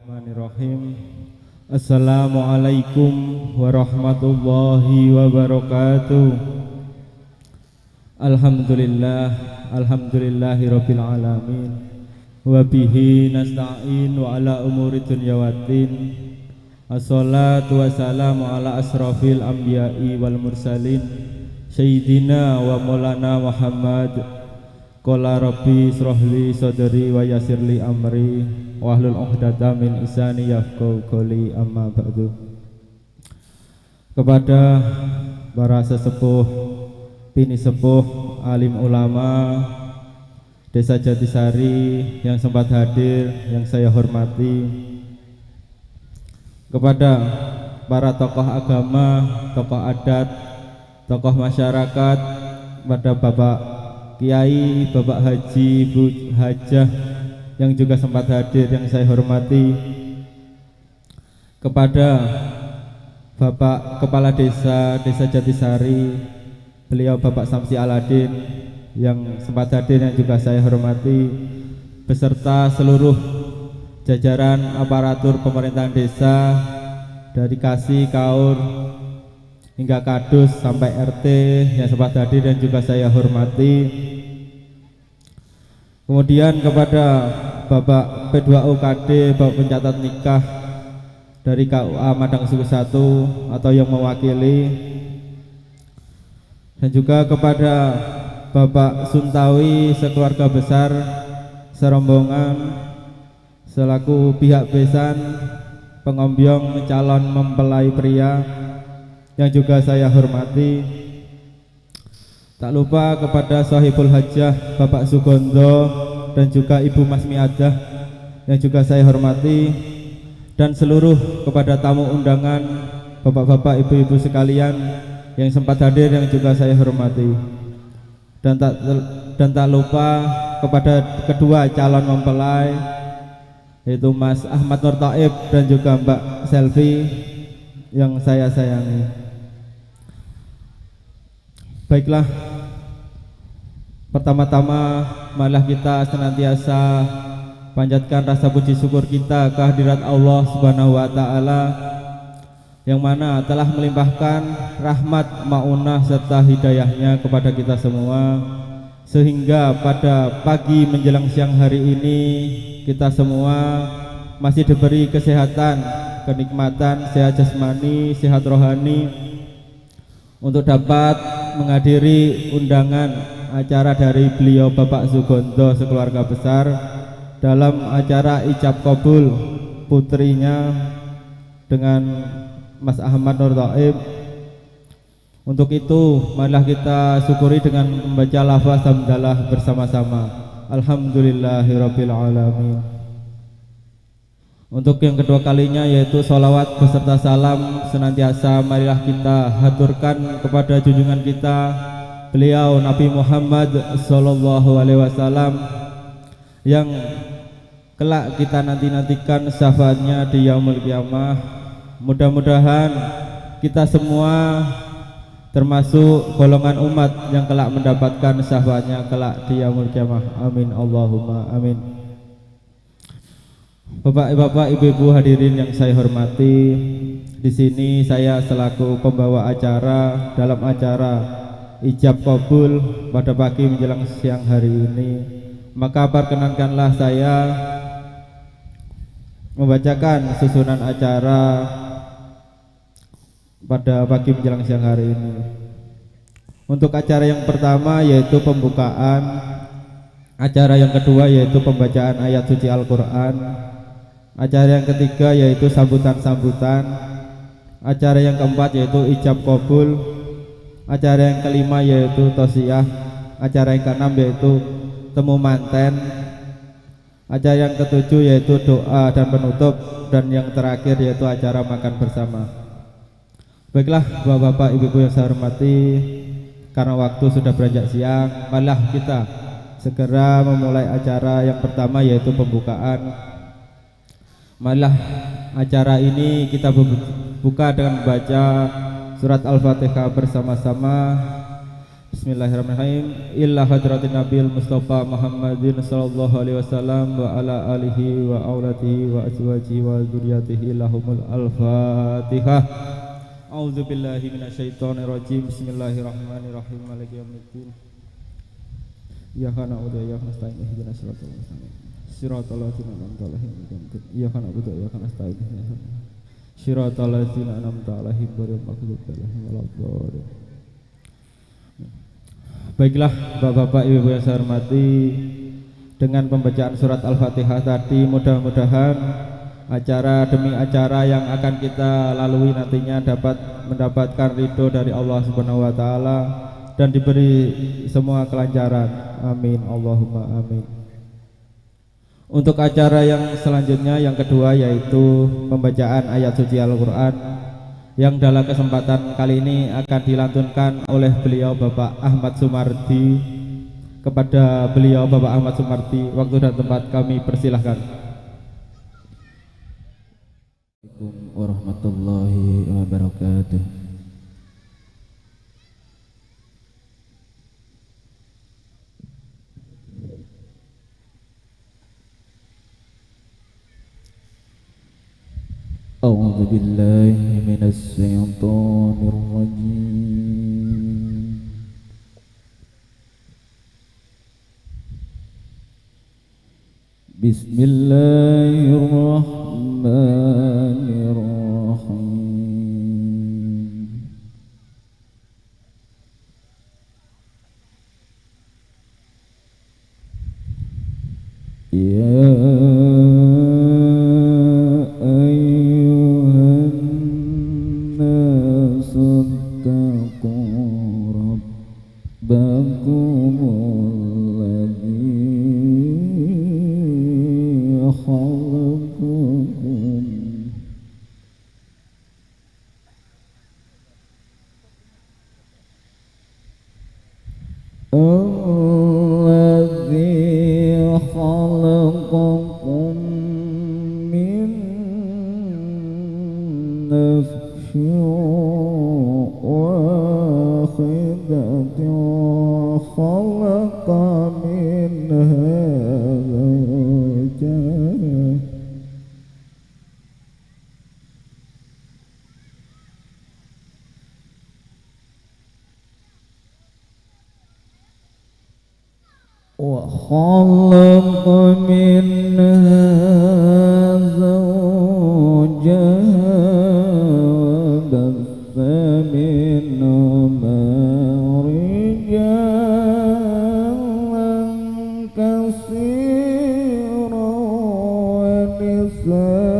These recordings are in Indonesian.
Bismillahirrahmanirrahim. Assalamualaikum warahmatullahi wabarakatuh. Alhamdulillahirabbil alamin. Wa bihi nasta'in wa ala umuri dunya waddin. Assalatu wassalamu ala asrafil anbiya'i wal mursalin sayyidina wa maulana Muhammad. Qala rabbi israhli sadri wa yassirli amri wahlul 'uqdatam min lisani yafqahu qawli, amma ba'du. Kepada para sesepuh, bini sepuh, alim ulama Desa Jatisari yang sempat hadir, yang saya hormati, kepada para tokoh agama, tokoh adat, tokoh masyarakat, pada Bapak Kiai, Bapak Haji, Bu Hajah yang juga sempat hadir, yang saya hormati, kepada Bapak Kepala Desa Jatisari, beliau Bapak Samsi Aladin yang sempat hadir, yang juga saya hormati, beserta seluruh jajaran aparatur pemerintahan desa dari Kasih, Kaur hingga Kadus sampai RT yang sempat hadir dan juga saya hormati. Kemudian kepada Bapak P2UKD, Bapak pencatat nikah dari KUA Madang Suku 1 atau yang mewakili, dan juga kepada Bapak Suntawi sekeluarga besar serombongan selaku pihak besan pengombyong calon mempelai pria yang juga saya hormati. Tak lupa kepada Sahibul Hajah Bapak Sugondo dan juga Ibu Masmi Adah yang juga saya hormati, dan seluruh kepada tamu undangan bapak-bapak, ibu-ibu sekalian yang sempat hadir yang juga saya hormati, dan tak lupa kepada kedua calon mempelai yaitu Mas Ahmad Nur Taib dan juga Mbak Selvi yang saya sayangi. Baiklah, pertama-tama marilah kita senantiasa panjatkan rasa puji syukur kita kehadirat Allah Subhanahu wa taala yang mana telah melimpahkan rahmat, maunah serta hidayahnya kepada kita semua, sehingga pada pagi menjelang siang hari ini kita semua masih diberi kesehatan, kenikmatan, sehat jasmani, sehat rohani, untuk dapat menghadiri undangan acara dari beliau Bapak Sugondo sekeluarga besar dalam acara ijab kabul putrinya dengan Mas Ahmad Nur Taib. Untuk itu marilah kita syukuri dengan membaca lafaz hamdalah bersama-sama. Alhamdulillahirabbil alamin. Untuk yang kedua kalinya yaitu sholawat beserta salam senantiasa marilah kita haturkan kepada junjungan kita beliau Nabi Muhammad sallallahu alaihi wasallam yang kelak kita nantikan syafaatnya di yaumul qiyamah. Mudah-mudahan kita semua termasuk golongan umat yang kelak mendapatkan syafaatnya kelak di yaumul qiyamah. Amin Allahumma amin. Bapak-bapak, ibu-ibu hadirin yang saya hormati, di sini saya selaku pembawa acara dalam acara ijab kabul pada pagi menjelang siang hari ini, maka perkenankanlah saya membacakan susunan acara pada pagi menjelang siang hari ini. Untuk acara yang pertama yaitu pembukaan, acara yang kedua yaitu pembacaan ayat suci Al-Quran, acara yang ketiga yaitu sambutan-sambutan, acara yang keempat yaitu ijab kabul, acara yang kelima yaitu tausiah, acara yang keenam yaitu temu manten, acara yang ketujuh yaitu doa dan penutup, dan yang terakhir yaitu acara makan bersama. Baiklah bapak-bapak, ibu-ibu yang saya hormati, karena waktu sudah beranjak siang, marilah kita segera memulai acara yang pertama yaitu pembukaan. Marilah acara ini kita buka dengan membaca surat Al-Fatihah bersama-sama. Bismillahirrahmanirrahim. Illa hadratin Nabil Mustafa Muhammadin sallallahu alaihi wasallam wa ala alihi wa aulatihi wa azwajihi wa dzurriyyatihi lahumul al-Fatihah. A'udzu billahi minasyaitonir rajim. Bismillahirrahmanirrahim. Maliki yaumiddin. Iyyaka na'budu wa iyyaka nasta'in. Ihdinas siratal mustaqim. Siratal ladzina an'amta 'alaihim iyyaka na'budu wa iyyaka nasta'in. Siratal ladzina an'amta 'alaihim ghairil maghdubi 'alaihim waladdallin. Baiklah Bapak-bapak, Ibu-ibu yang saya hormati, dengan pembacaan surat Al-Fatihah tadi mudah-mudahan acara demi acara yang akan kita lalui nantinya dapat mendapatkan ridho dari Allah Subhanahu wa taala dan diberi semua kelancaran. Amin Allahumma amin. Untuk acara yang selanjutnya yang kedua yaitu pembacaan ayat suci Al-Qur'an yang dalam kesempatan kali ini akan dilantunkan oleh beliau Bapak Ahmad Sumardi. Kepada beliau Bapak Ahmad Sumardi, waktu dan tempat kami persilahkan. Assalamualaikum warahmatullahi wabarakatuh. A'udzu billahi minasy syaithanir rajim. Bismillahirrahmanirrahim. Ya وخلق منها زوجها وبث منهما رجالا كثيرا ونساء.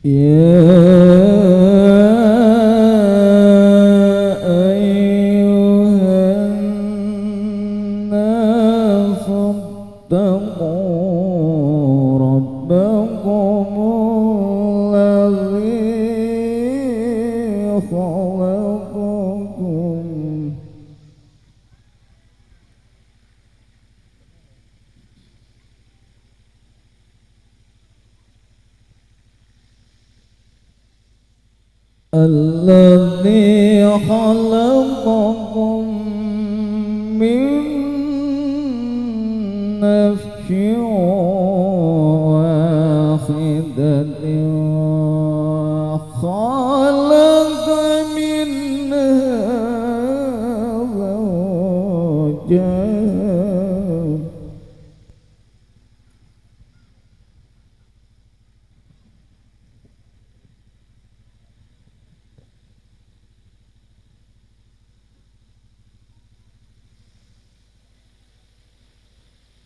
Ya ayyuhan nas ittaqu rabbakumul ladzi khalaqakum الذي خلقكم من نفس واحدة وخلق منها زوجها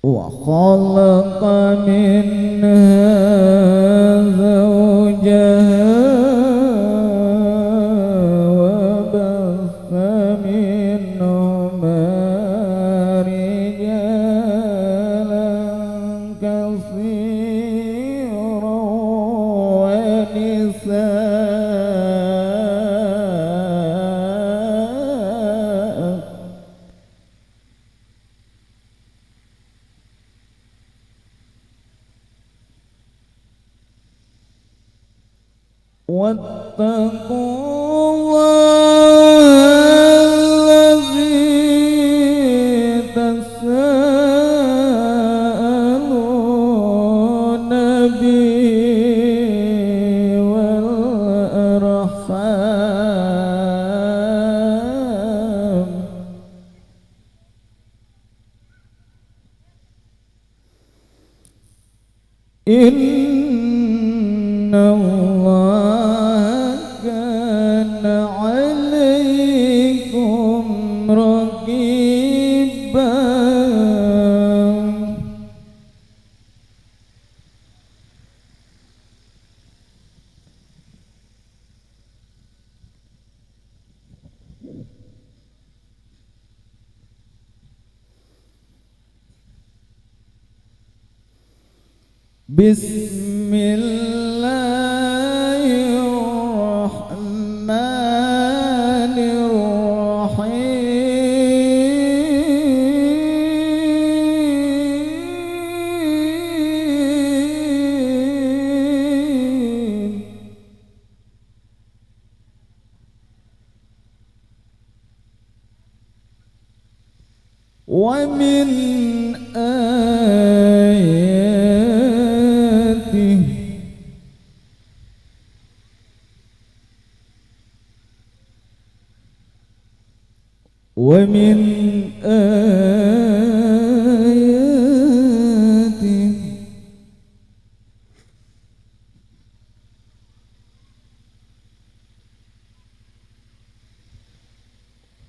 وخلق منها زوجها وبث منهما رجالا كثيرا ونساء. واتقوا الله الذي تساءلون به والأرحام إن الله كان عليكم رقيبا بسم الله الرحمن الرحيم ومن آياته ومن آياته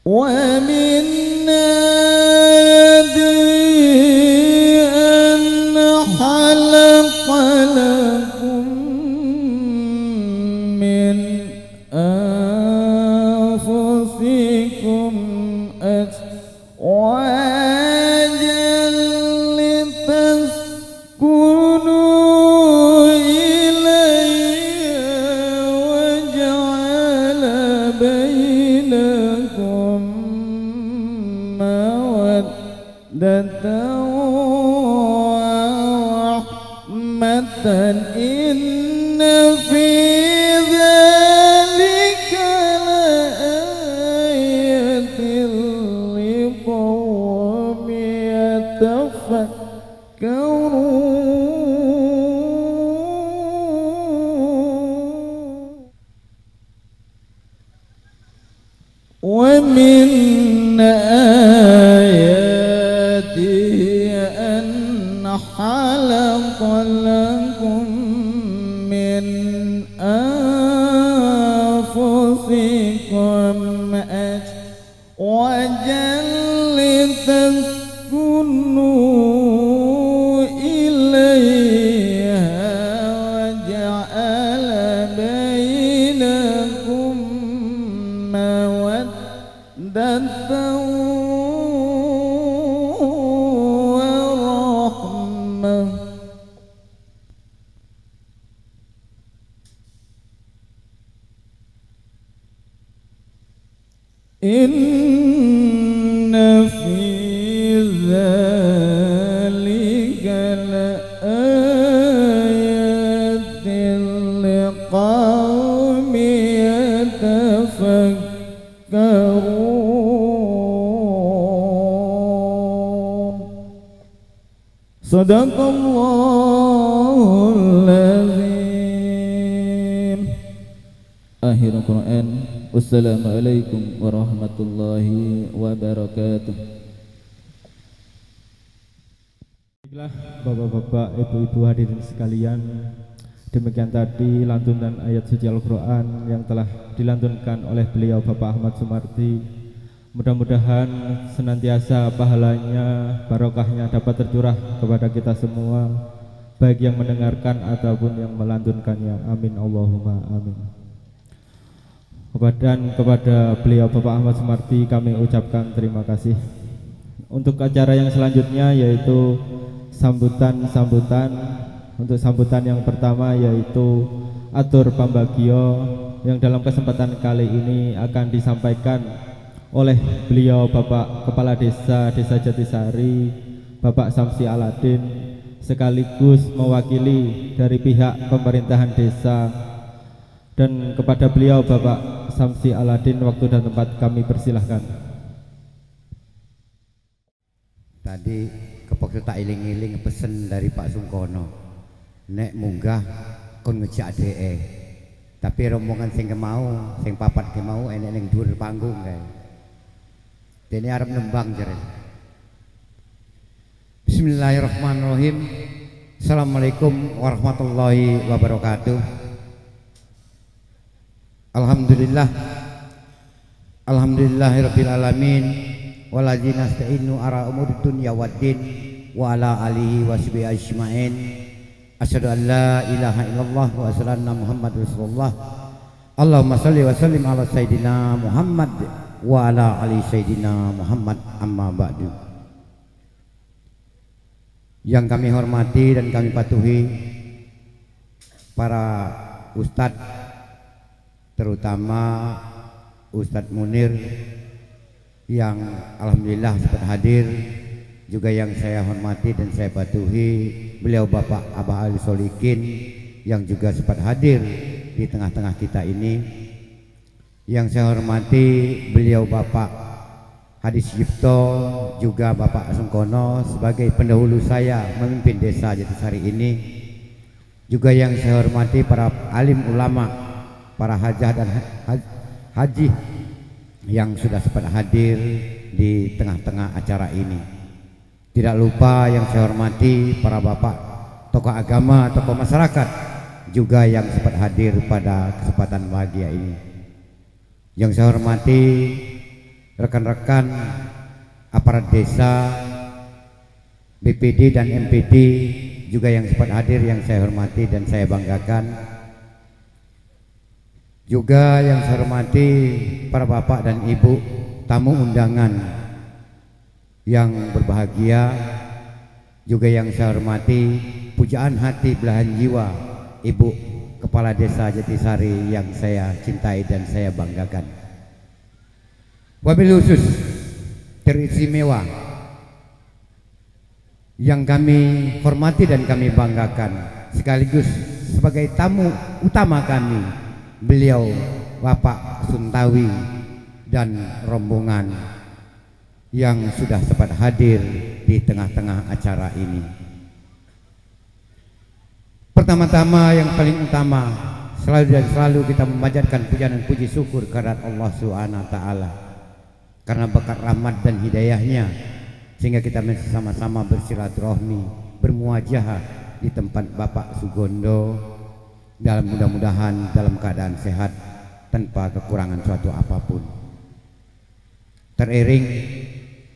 ومن أن خلق لكم من أنفسكم أزواجا لتسكنوا إليها وجعل بينكم مودة ورحمة إن في ذلك لآية لقوم يتفكرون ومن آياته أن خلق لكم من أنفسكم أزواجا لتسكنوا إليها وجعل بينكم مودة ورحمة إن في ذلك لآيات لقوم يتفكرون Sadaqallahul azim. Akhir Quran. Wassalamualaikum warahmatullahi wabarakatuh. Baiklah Bapak-bapak, Ibu-ibu hadirin sekalian, demikian tadi lantunan ayat suci Al-Quran yang telah dilantunkan oleh beliau Bapak Ahmad Sumardi. Mudah-mudahan senantiasa pahalanya, barokahnya dapat tercurah kepada kita semua, baik yang mendengarkan ataupun yang melantunkannya. Amin Allahumma amin. Kepada beliau Bapak Ahmad Sumardi kami ucapkan terima kasih. Untuk acara yang selanjutnya yaitu sambutan. Untuk sambutan yang pertama yaitu Atur Pambagio, yang dalam kesempatan kali ini akan disampaikan oleh beliau Bapak Kepala Desa Jatisari, Bapak Samsi Aladin, sekaligus mewakili dari pihak pemerintahan desa Dan kepada beliau Bapak Samsi Aladin, waktu dan tempat kami persilahkan. Tadi kepokso tak iling-iling pesen dari Pak Sungkono, nek munggah kon ngejak DE. Tapi rombongan sing kemau, sing papat kemau enek ning dhuwur panggung kae. Dene arep nembang jare. Bismillahirrahmanirrahim. Assalamualaikum warahmatullahi wabarakatuh. Alhamdulillahirabbil alamin. Waladzi nasta'inu ara umuri dunya waddin wa ala alihi washabihi ajmain. Asyhadu an la ilaha illallah wa asyhadu anna Muhammadar Rasulullah. Allahumma shalli wa sallim ala sayidina Muhammad wa ala ali sayidina Muhammad, amma ba'du. Yang kami hormati dan kami patuhi para ustadz, terutama Ustadz Munir yang alhamdulillah sempat hadir, juga yang saya hormati dan saya patuhi beliau Bapak Abah Ali Solikin yang juga sempat hadir di tengah-tengah kita ini. Yang saya hormati beliau Bapak Hadis Yipto, juga Bapak Sungkono sebagai pendahulu saya memimpin desa Jatisari ini. Juga yang saya hormati para alim ulama, para hajah dan haji yang sudah sempat hadir di tengah-tengah acara ini. Tidak lupa yang saya hormati para bapak tokoh agama, tokoh masyarakat juga yang sempat hadir pada kesempatan bahagia ini. Yang saya hormati rekan-rekan aparat desa, BPD dan MPD juga yang sempat hadir, yang saya hormati dan saya banggakan. Juga yang saya hormati para bapak dan ibu tamu undangan yang berbahagia. Juga yang saya hormati pujaan hati belahan jiwa Ibu Kepala Desa Jatisari yang saya cintai dan saya banggakan. Wabil khusus teristimewa yang kami hormati dan kami banggakan, sekaligus sebagai tamu utama kami, beliau Bapak Suntawi dan rombongan yang sudah sempat hadir di tengah-tengah acara ini. Pertama-tama yang paling utama, selalu dan selalu kita memanjatkan pujian dan puji syukur kehadirat Allah Subhanahu wa taala. Karena berkat rahmat dan hidayahnya sehingga kita masih sama-sama bersilaturahmi, bermuajahah di tempat Bapak Sugondo, dalam mudah-mudahan dalam keadaan sehat tanpa kekurangan suatu apapun. Teriring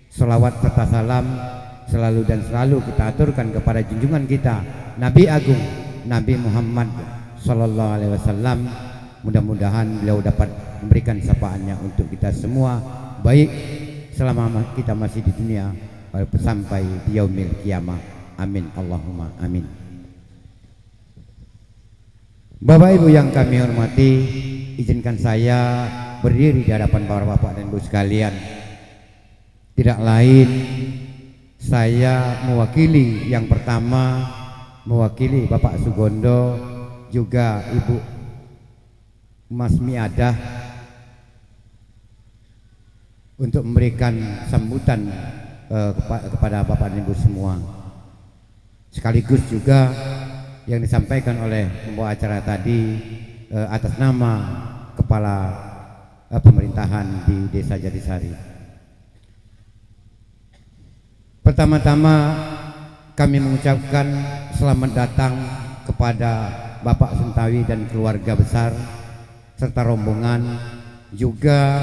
selawat serta salam selalu dan selalu kita aturkan kepada junjungan kita Nabi Agung Nabi Muhammad Sallallahu Alaihi Wasallam. Mudah-mudahan beliau dapat memberikan syafaatnya untuk kita semua, baik selama kita masih di dunia sampai di yaumil kiamah. Amin Allahumma amin. Bapak Ibu yang kami hormati, izinkan saya berdiri di hadapan para bapak dan ibu sekalian. Tidak lain, saya mewakili, yang pertama mewakili Bapak Sugondo, juga Ibu Mas Miadah, untuk memberikan sambutan kepada bapak dan ibu semua. Sekaligus juga yang disampaikan oleh pembawa acara tadi atas nama kepala pemerintahan di Desa Jatisari. Pertama-tama kami mengucapkan selamat datang kepada Bapak Suntawi dan keluarga besar serta rombongan. Juga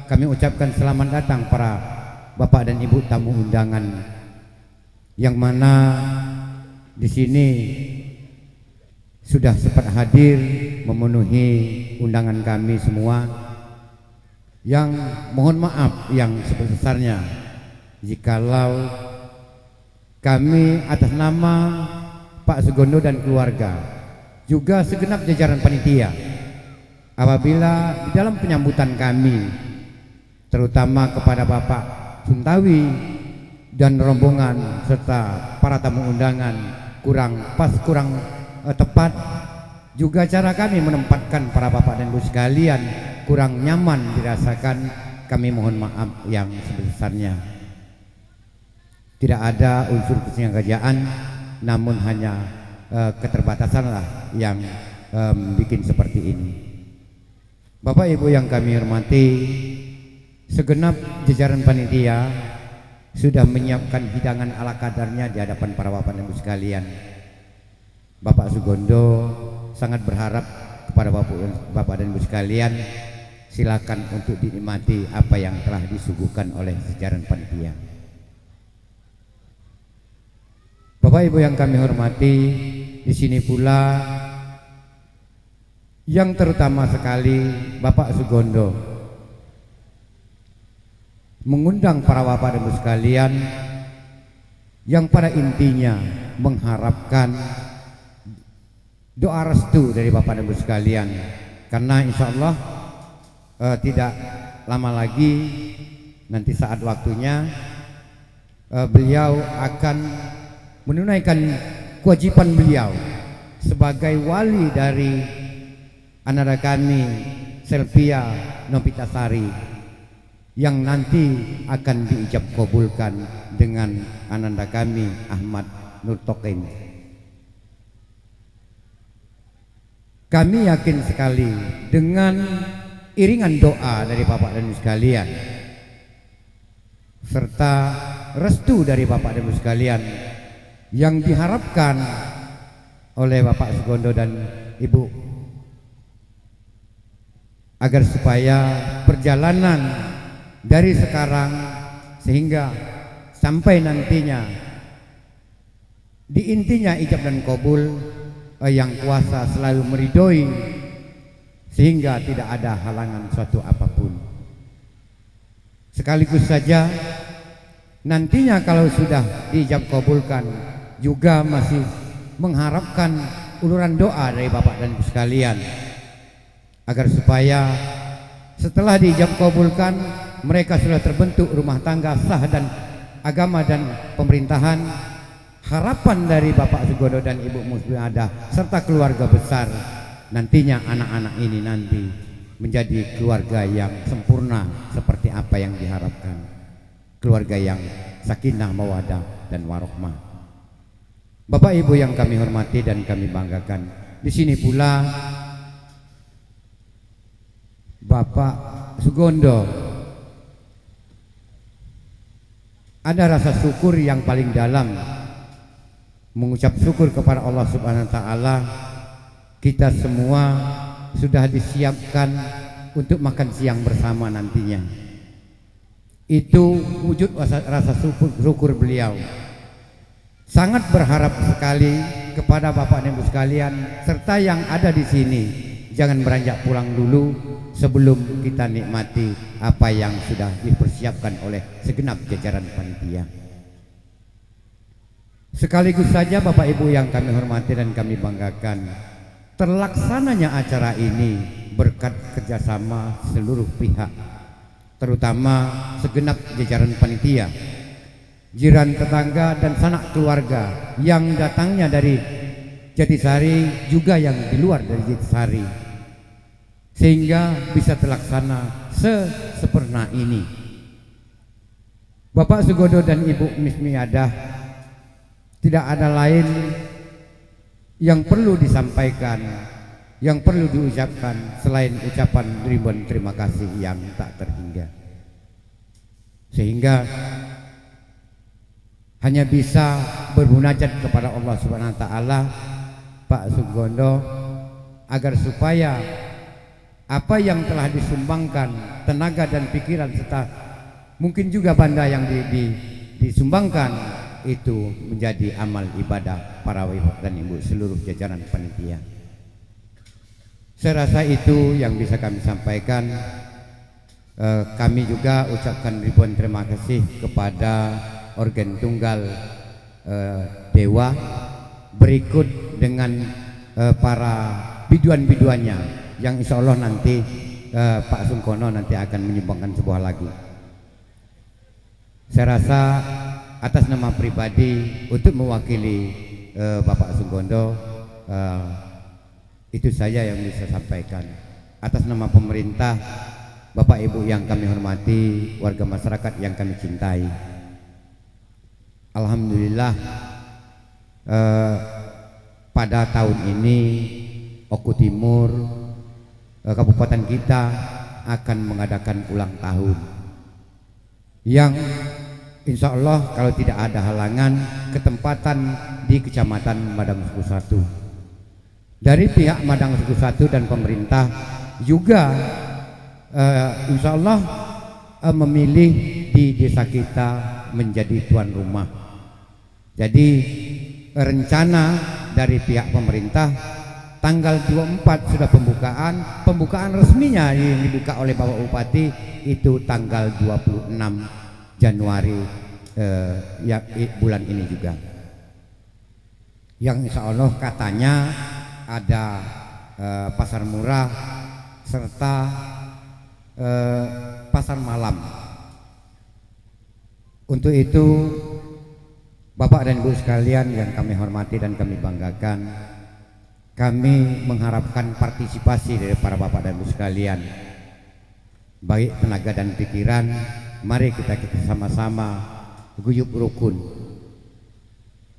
kami ucapkan selamat datang para bapak dan ibu tamu undangan yang mana di sini sudah sempat hadir memenuhi undangan kami semua. Yang mohon maaf yang sebesar-besarnya jikalau kami atas nama Pak Sugondo dan keluarga, juga segenap jajaran panitia, apabila di dalam penyambutan kami, terutama kepada Bapak Suntawi dan rombongan serta para tamu undangan kurang pas, kurang tepat, juga cara kami menempatkan para bapak dan ibu sekalian kurang nyaman dirasakan, kami mohon maaf yang sebesarnya. Tidak ada unsur kesengajaan, namun hanya keterbatasanlah yang bikin seperti ini. Bapak Ibu yang kami hormati, segenap jajaran panitia sudah menyiapkan hidangan ala kadarnya di hadapan para bapak dan ibu sekalian. Bapak Sugondo sangat berharap kepada bapak dan ibu sekalian, silakan untuk dinikmati apa yang telah disuguhkan oleh jajaran panitia. Bapak Ibu yang kami hormati, di sini pula yang terutama sekali Bapak Sugondo mengundang para bapak dan ibu sekalian yang pada intinya mengharapkan doa restu dari bapak dan ibu sekalian, karena insya Allah tidak lama lagi nanti saat waktunya beliau akan menunaikan kewajiban beliau sebagai wali dari ananda kami Selvia Novitasari yang nanti akan diijab kabulkan dengan ananda kami Ahmad Nur Token. Kami yakin sekali dengan iringan doa dari bapak dan ibu sekalian serta restu dari bapak dan ibu sekalian yang diharapkan oleh Bapak Sugondo dan Ibu, agar supaya perjalanan dari sekarang sehingga sampai nantinya di intinya ijab dan kabul, yang kuasa selalu meridhoi sehingga tidak ada halangan suatu apapun. Sekaligus saja nantinya kalau sudah diijab kabulkan juga masih mengharapkan uluran doa dari bapak dan ibu sekalian agar supaya setelah diijab kabulkan mereka sudah terbentuk rumah tangga sah dan agama dan pemerintahan. Harapan dari Bapak Sugondo dan Ibu Muslimadah serta keluarga besar nantinya anak-anak ini nanti menjadi keluarga yang sempurna seperti apa yang diharapkan, keluarga yang sakinah mawaddah dan warohmah. Bapak Ibu yang kami hormati dan kami banggakan, di sini pula Bapak Sugondo ada rasa syukur yang paling dalam, mengucap syukur kepada Allah Subhanahu wa taala. Kita semua sudah disiapkan untuk makan siang bersama nantinya. Itu wujud rasa syukur beliau. Sangat berharap sekali kepada bapak dan ibu sekalian serta yang ada di sini, jangan beranjak pulang dulu sebelum kita nikmati apa yang sudah dipersiapkan oleh segenap jajaran panitia. Sekaligus saja Bapak Ibu yang kami hormati dan kami banggakan, terlaksananya acara ini berkat kerjasama seluruh pihak, terutama segenap jajaran panitia, jiran tetangga dan sanak keluarga yang datangnya dari Jatisari juga yang di luar dari Jatisari, sehingga bisa terlaksana sesempurna ini. Bapak Sugondo dan Ibu Muslimadah, tidak ada lain yang perlu disampaikan, yang perlu diucapkan selain ucapan ribuan terima kasih yang tak terhingga, sehingga hanya bisa bermunajat kepada Allah Subhanahu wa taala Pak Sugondo agar supaya apa yang telah disumbangkan, tenaga dan pikiran serta mungkin juga benda yang disumbangkan itu menjadi amal ibadah para bapak dan ibu seluruh jajaran panitia. Saya rasa itu yang bisa kami sampaikan. Kami juga ucapkan ribuan terima kasih kepada organ tunggal Dewa, berikut dengan para biduan-biduannya yang insya Allah nanti Pak Sungkono nanti akan menyumbangkan sebuah lagu. Saya rasa atas nama pribadi untuk mewakili Bapak Sugondo, Itu saja yang bisa sampaikan. Atas nama pemerintah, Bapak Ibu yang kami hormati, warga masyarakat yang kami cintai, alhamdulillah pada tahun ini Oku Timur, kabupaten kita akan mengadakan ulang tahun yang insya Allah kalau tidak ada halangan ketempatan di Kecamatan Madang Suku 1. Dari pihak Madang Suku 1 dan pemerintah juga insya Allah memilih di desa kita menjadi tuan rumah. Jadi rencana dari pihak pemerintah tanggal 24 sudah pembukaan resminya yang dibuka oleh Bapak Bupati itu tanggal 26 Januari bulan ini juga, yang insya Allah katanya ada pasar murah serta pasar malam. Untuk itu Bapak dan Ibu sekalian yang kami hormati dan kami banggakan, kami mengharapkan partisipasi dari para Bapak dan Ibu sekalian, baik tenaga dan pikiran. Mari kita sama-sama guyup rukun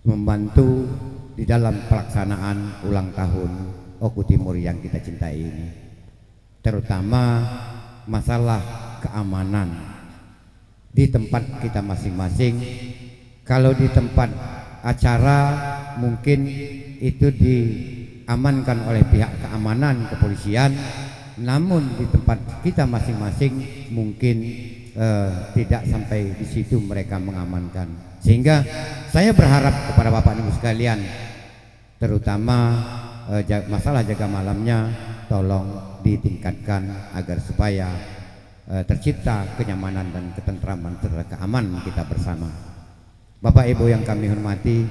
membantu di dalam pelaksanaan ulang tahun Oku Timur yang kita cintai ini, terutama masalah keamanan di tempat kita masing-masing. Kalau di tempat acara mungkin itu diamankan oleh pihak keamanan kepolisian, namun di tempat kita masing-masing mungkin tidak sampai di situ mereka mengamankan. Sehingga saya berharap kepada Bapak Ibu sekalian, terutama masalah jaga malamnya tolong ditingkatkan agar supaya tercipta kenyamanan dan ketentraman serta keamanan kita bersama. Bapak Ibu yang kami hormati,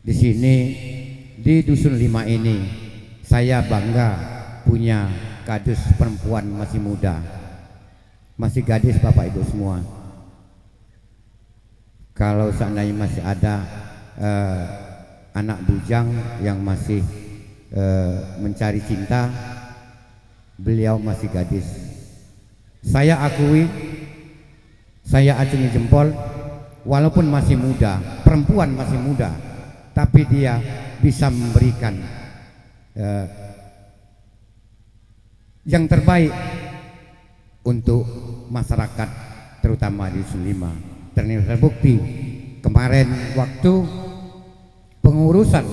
di sini di Dusun 5 ini saya bangga punya kadus perempuan masih muda, masih gadis Bapak Ibu semua. Kalau seandainya masih ada anak bujang yang masih mencari cinta, beliau masih gadis. Saya akui, saya acungi jempol, walaupun masih muda, perempuan masih muda, tapi dia bisa memberikan yang terbaik untuk masyarakat, terutama di Dusun 5. Ternyata terbukti kemarin waktu pengurusan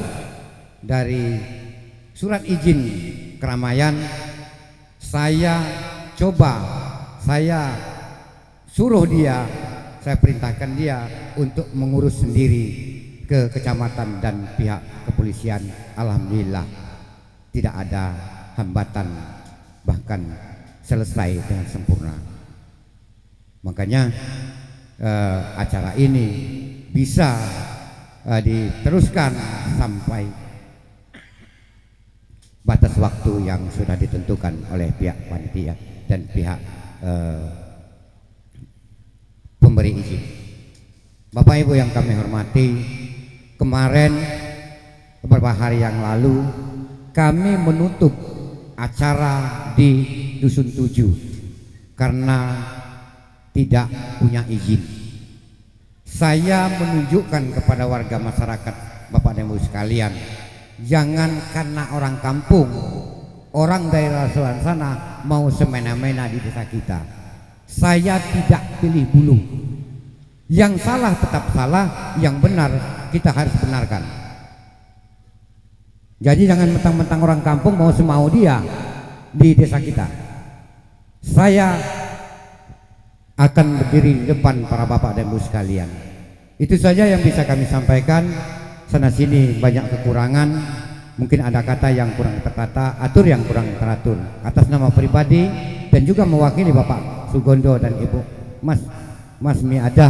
dari surat izin keramaian, saya suruh dia, saya perintahkan dia untuk mengurus sendiri ke kecamatan dan pihak kepolisian. Alhamdulillah tidak ada hambatan, bahkan selesai dengan sempurna. Makanya acara ini bisa diteruskan sampai batas waktu yang sudah ditentukan oleh pihak panitia dan pihak pemberi izin. Bapak Ibu yang kami hormati, kemarin beberapa hari yang lalu kami menutup acara di Dusun 7 karena tidak punya izin. Saya menunjukkan kepada warga masyarakat, Bapak dan Ibu sekalian, jangan karena orang kampung, orang daerah luar sana mau semena-mena di desa kita. Saya tidak pilih bulu. Yang salah tetap salah, yang benar kita harus benarkan. Jadi jangan mentang-mentang orang kampung mau semau dia di desa kita. Saya akan berdiri di depan para bapak dan ibu sekalian. Itu saja yang bisa kami sampaikan. Sana sini banyak kekurangan, mungkin ada kata yang kurang tertata, atur yang kurang teratur. Atas nama pribadi dan juga mewakili Bapak Sugondo dan Ibu Mas Miadah,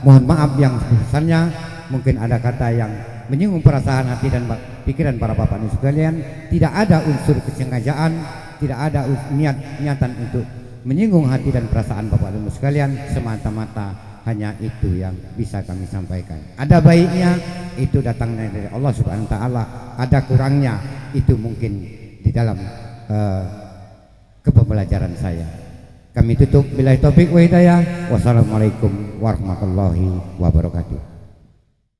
mohon maaf yang sebesarnya. Mungkin ada kata yang menyinggung perasaan hati dan pikiran para bapak dan sekalian. Tidak ada unsur kesengajaan, tidak ada niatan untuk menyinggung hati dan perasaan bapak dan ibu sekalian. Semata-mata hanya itu yang bisa kami sampaikan. Ada baiknya itu datangnya dari Allah Subhanahu wa taala, ada kurangnya itu mungkin di dalam kepembelajaran saya. Kami tutup billahi taufik wa hidayah. Wassalamualaikum warahmatullahi wabarakatuh.